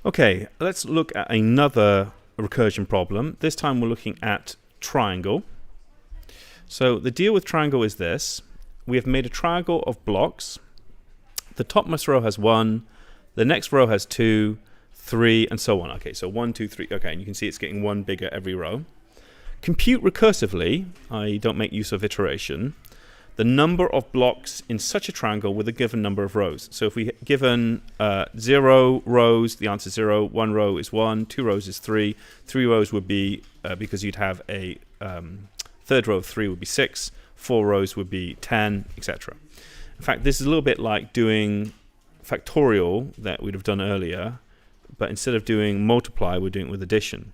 Okay, let's look at another recursion problem. This time we're looking at triangle. So the deal with triangle is this. We have made a triangle of blocks. The topmost row has 1, the next row has 2, 3, and so on. Okay, so 1, 2, 3. Okay, and you can see it's getting 1 bigger every row. Compute recursively, I don't make use of iteration, the number of blocks in such a triangle with a given number of rows. So if we given 0 rows, the answer is 0, 1 row is 1, 2 rows is 3, 3 rows would be, because you'd have a third row of 3 would be 6, 4 rows would be 10, etc. In fact, this is a little bit like doing factorial that we'd have done earlier, but instead of doing multiply, we're doing it with addition.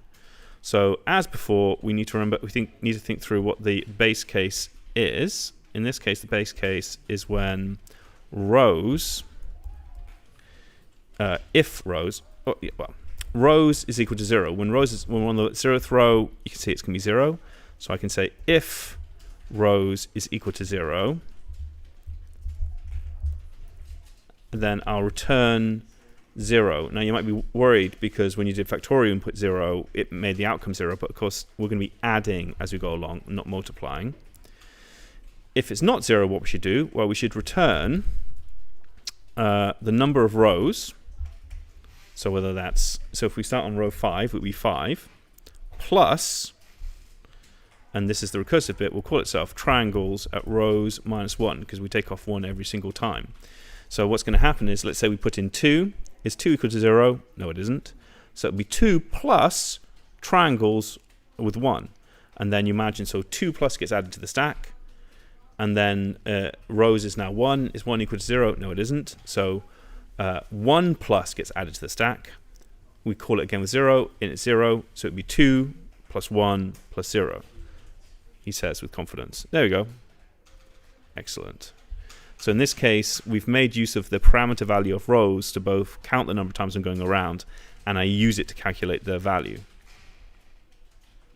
So as before, we need to remember, need to think through what the base case is. In this case, the base case is when rows, rows is equal to 0. When we're on the 0th row, you can see it's going to be 0. So I can say if rows is equal to 0, then I'll return 0. Now you might be worried because when you did factorial and put 0, it made the outcome 0, but of course we're going to be adding as we go along, not multiplying. If it's not 0, what we should do? Well, we should return the number of rows. So whether that's, so if we start on row 5, it would be 5 plus, and this is the recursive bit, we'll call itself triangles at rows minus 1 because we take off 1 every single time. So what's going to happen is, let's say we put in 2. Is 2 equal to 0? No, it isn't. So it'll be 2 plus triangles with 1. And then you imagine, so 2 plus gets added to the stack. And then rows is now 1. Is 1 equal to 0? No, it isn't. So 1 plus gets added to the stack. We call it again with 0, and it's 0. So it'd be 2 plus 1 plus 0. He says with confidence. There we go. Excellent. So in this case, we've made use of the parameter value of rows to both count the number of times I'm going around, and I use it to calculate their value.